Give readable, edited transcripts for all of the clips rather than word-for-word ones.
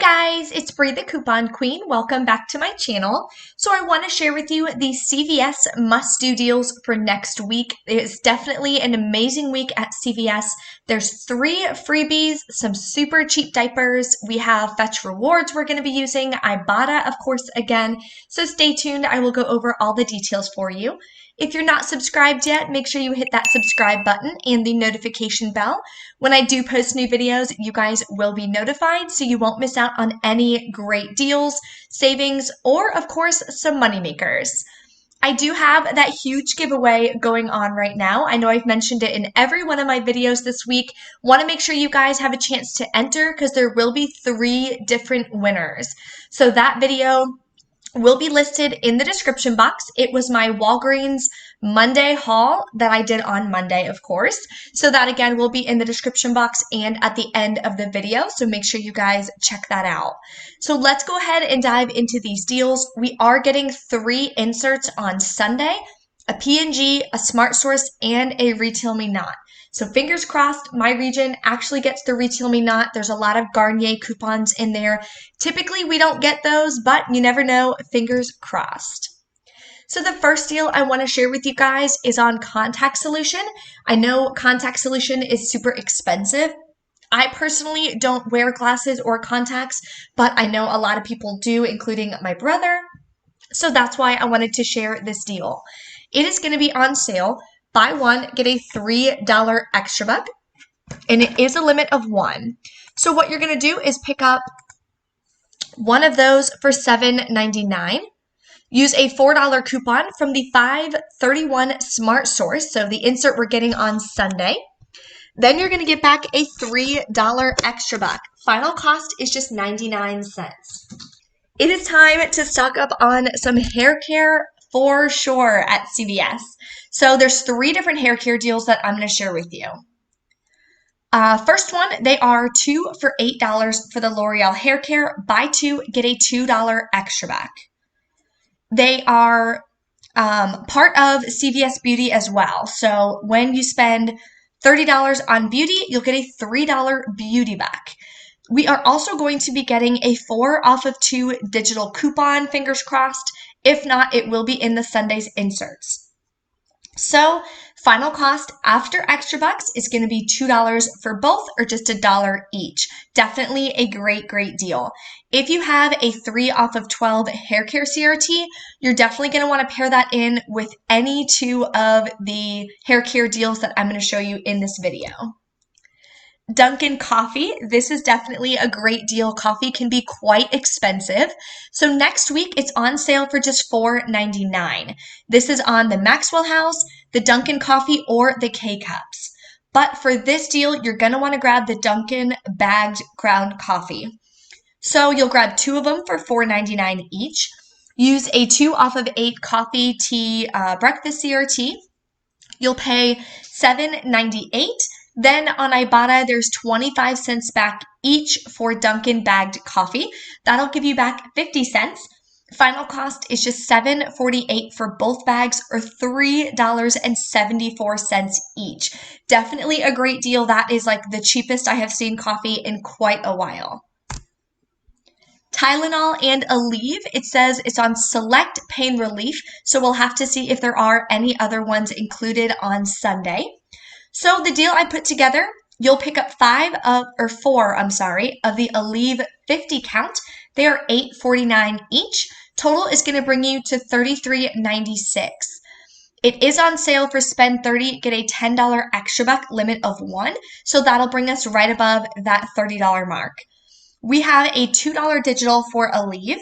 Hi guys, it's Bree the Coupon Queen. Welcome back to my channel. So I want to share with you the CVS must-do deals for next week. It's definitely an amazing week at CVS. There's 3 freebies, some super cheap diapers. We have Fetch Rewards we're going to be using, Ibotta, of course, again. So stay tuned. I will go over all the details for you. If you're not subscribed yet, make sure you hit that subscribe button and the notification bell. When I do post new videos, you guys will be notified so you won't miss out on any great deals, savings, or of course, some money makers. I do have that huge giveaway going on right now. I know I've mentioned it in every one of my videos this week. Want to make sure you guys have a chance to enter because there will be 3 different winners. So that video will be listed in the description box. It was my Walgreens Monday haul that I did on Monday, of course. So that again will be in the description box and at the end of the video. So make sure you guys check that out. So let's go ahead and dive into these deals. We are getting 3 inserts on Sunday, a P&G, a Smart Source, and a Retail Me Not. So fingers crossed, my region actually gets the Retail Me Not. There's a lot of Garnier coupons in there. Typically, we don't get those, but you never know. Fingers crossed. So the first deal I want to share with you guys is on contact solution. I know contact solution is super expensive. I personally don't wear glasses or contacts, but I know a lot of people do, including my brother. So that's why I wanted to share this deal. It is going to be on sale. Buy one, get a $3 extra buck, and it is a limit of 1. So what you're going to do is pick up one of those for $7.99. Use a $4 coupon from the 5/31 Smart Source, so the insert we're getting on Sunday. Then you're going to get back a $3 extra buck. Final cost is just 99 cents. It is time to stock up on some hair care for sure at CVS. So there's 3 different hair care deals that I'm going to share with you. First one, they are 2 for $8 for the Loreal hair care. Buy 2, get a $2 extra back. They are part of CVS Beauty as well. So when you spend $30 on beauty, you'll get a $3 beauty back. We are also going to be getting a 4 off of 2 digital coupon, fingers crossed. If not, it will be in the Sunday's inserts. So final cost after extra bucks is going to be $2 for both or just $1 each. Definitely a great deal. If you have a 3 off of 12 hair care CRT, you're definitely going to want to pair that in with any 2 of the hair care deals that I'm going to show you in this video. Dunkin Coffee, this is definitely a great deal. Coffee can be quite expensive. So next week, it's on sale for just $4.99. This is on the Maxwell House, the Dunkin Coffee, or the K-Cups. But for this deal, you're going to want to grab the Dunkin bagged ground coffee. So you'll grab 2 of them for $4.99 each. Use a 2 off of 8 coffee, tea, breakfast CRT. You'll pay $7.98. Then on Ibotta, there's 25 cents back each for Dunkin bagged coffee. That'll give you back 50 cents. Final cost is just $7.48 for both bags or $3.74 each. Definitely a great deal. That is like the cheapest I have seen coffee in quite a while. Tylenol and Aleve, it says it's on select pain relief, so we'll have to see if there are any other ones included on Sunday. So the deal I put together, you'll pick up 4 of the Aleve 50 count. They are $8.49 each. Total is going to bring you to $33.96. It is on sale for spend 30, get a $10 extra buck, limit of 1. So that'll bring us right above that $30 mark. We have a $2 digital for Aleve,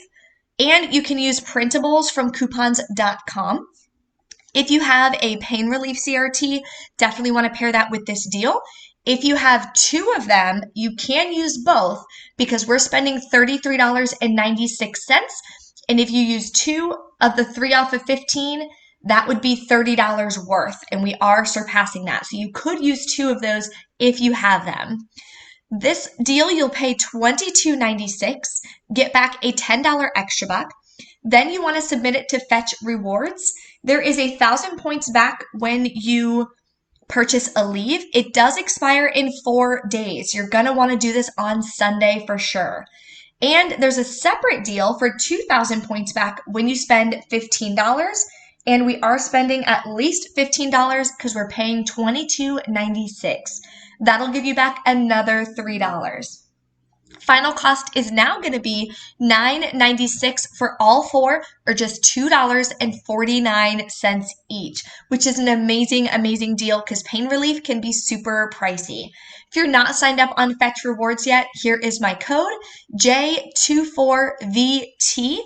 and you can use printables from coupons.com. If you have a pain relief CRT, definitely want to pair that with this deal. If you have 2 of them, you can use both because we're spending $33.96. And if you use 2 of the 3 off of 15, that would be $30 worth. And we are surpassing that. So you could use 2 of those if you have them. This deal, you'll pay $22.96, get back a $10 extra buck. Then you want to submit it to Fetch Rewards. There is 1,000 points back when you purchase Aleve. It does expire in 4 days. You're going to want to do this on Sunday for sure. And there's a separate deal for 2,000 points back when you spend $15. And we are spending at least $15 because we're paying $22.96. That'll give you back another $3. Final cost is now going to be $9.96 for all four, or just $2.49 each, which is an amazing, amazing deal because pain relief can be super pricey. If you're not signed up on Fetch Rewards yet, here is my code, J24VT.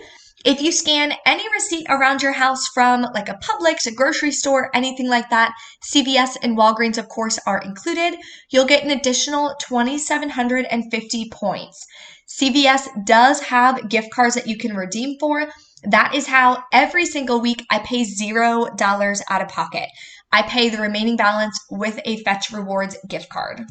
If you scan any receipt around your house from like a Publix, a grocery store, anything like that, CVS and Walgreens, of course, are included, you'll get an additional 2,750 points. CVS does have gift cards that you can redeem for. That is how every single week I pay $0 out of pocket. I pay the remaining balance with a Fetch Rewards gift card.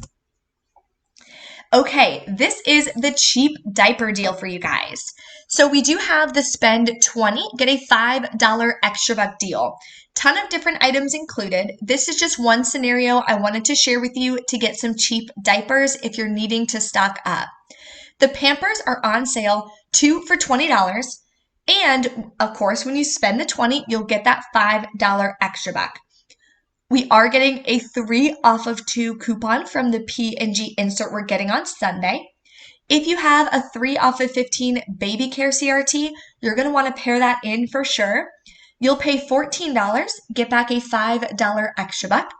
Okay, this is the cheap diaper deal for you guys. So we do have the spend 20, get a $5 extra buck deal. Ton of different items included. This is just one scenario I wanted to share with you to get some cheap diapers if you're needing to stock up. The Pampers are on sale, 2 for $20. And of course, when you spend the 20, you'll get that $5 extra buck. We are getting a 3 off of 2 coupon from the P&G insert we're getting on Sunday. If you have a 3 off of 15 baby care CRT, you're going to want to pair that in for sure. You'll pay $14, get back a $5 extra buck.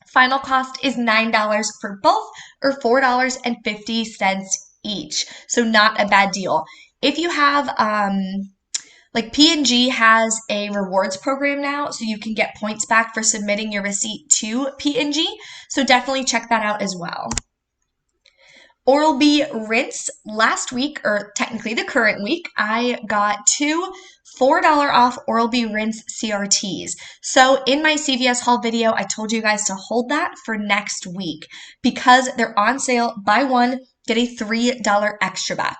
Final cost is $9 for both, or $4.50 each. So not a bad deal. If you have like P&G has a rewards program now, so you can get points back for submitting your receipt to P&G. So definitely check that out as well. Oral-B Rinse last week, or technically the current week, I got 2 $4 off Oral-B Rinse CRTs. So in my CVS haul video, I told you guys to hold that for next week because they're on sale. Buy one, get a $3 extra back.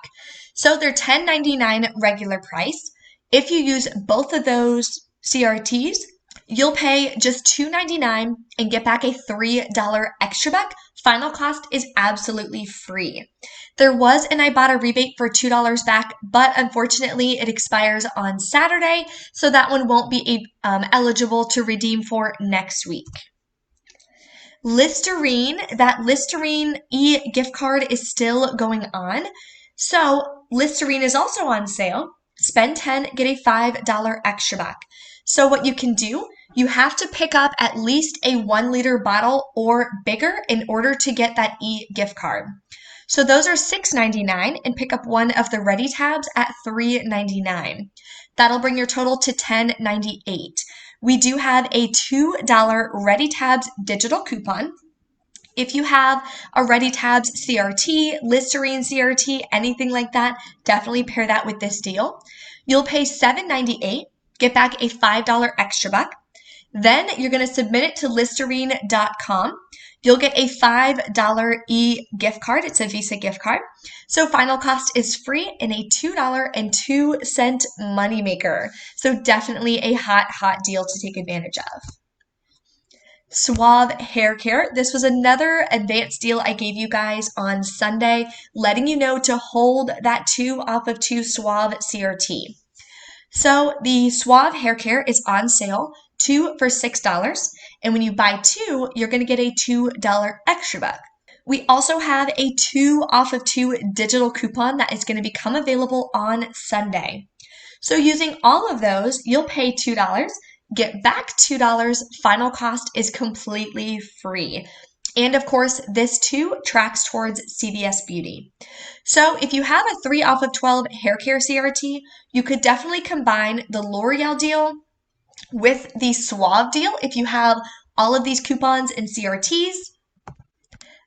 So they're $10.99 regular price. If you use both of those CRTs, you'll pay just $2.99 and get back a $3 extra buck. Final cost is absolutely free. There was an Ibotta rebate for $2 back, but unfortunately it expires on Saturday, so that one won't be eligible to redeem for next week. Listerine, that Listerine gift card is still going on. So Listerine is also on sale. Spend 10, get a $5 extra back. So what you can do, you have to pick up at least a 1 liter bottle or bigger in order to get that gift card. So those are $6.99, and pick up one of the Ready tabs at $3.99. That'll bring your total to $10.98. We do have a $2 Ready tabs digital coupon. If you have a Ready tabs CRT, Listerine CRT, anything like that, definitely pair that with this deal. You'll pay $7.98, get back a $5 extra buck. Then you're going to submit it to Listerine.com. You'll get a $5 gift card. It's a Visa gift card. So final cost is free and a $2.02 moneymaker. So definitely a hot, hot deal to take advantage of. Suave hair care. This was another advanced deal I gave you guys on Sunday, letting you know to hold that 2 off of 2 Suave CRT. So the Suave hair care is on sale, 2 for $6. And when you buy 2, you're going to get a $2 extra buck. We also have a 2 off of 2 digital coupon that is going to become available on Sunday. So using all of those, you'll pay $2. Get back $2. Final cost is completely free. And of course, this too tracks towards CVS Beauty. So if you have a 3 off of 12 hair care CRT, you could definitely combine the Loreal deal with the Suave deal if you have all of these coupons and CRTs.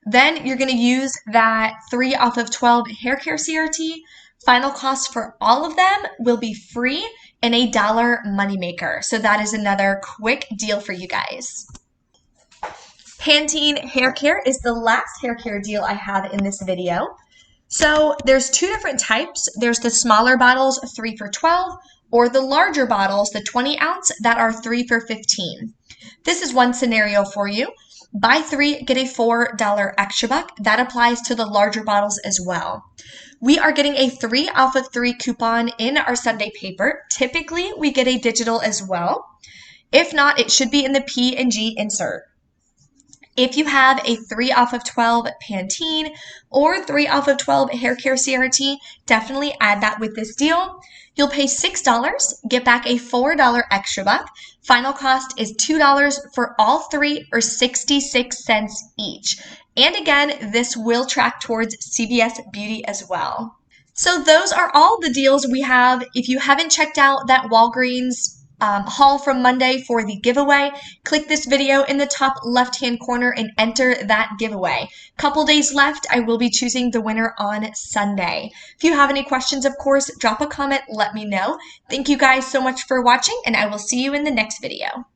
Then you're going to use that 3 off of 12 hair care CRT. Final cost for all of them will be free and a $1 moneymaker. So that is another quick deal for you guys. Pantene hair care is the last hair care deal I have in this video. So there's 2 different types. There's the smaller bottles, 3 for $12, or the larger bottles, the 20 ounce, that are 3 for $15. This is one scenario for you. Buy 3, get a $4 extra buck. That applies to the larger bottles as well. We are getting a 3 off of 3 coupon in our Sunday paper. Typically, we get a digital as well. If not, it should be in the P&G insert. If you have a 3 off of 12 Pantene or 3 off of 12 hair care CRT, definitely add that with this deal. You'll pay $6, get back a $4 extra buck. Final cost is $2 for all 3 or 66 cents each. And again, this will track towards CVS Beauty as well. So those are all the deals we have. If you haven't checked out that Walgreens haul from Monday for the giveaway, click this video in the top left-hand corner and enter that giveaway. Couple days left. I will be choosing the winner on Sunday. If you have any questions, of course, drop a comment, let me know. Thank you guys so much for watching, and I will see you in the next video.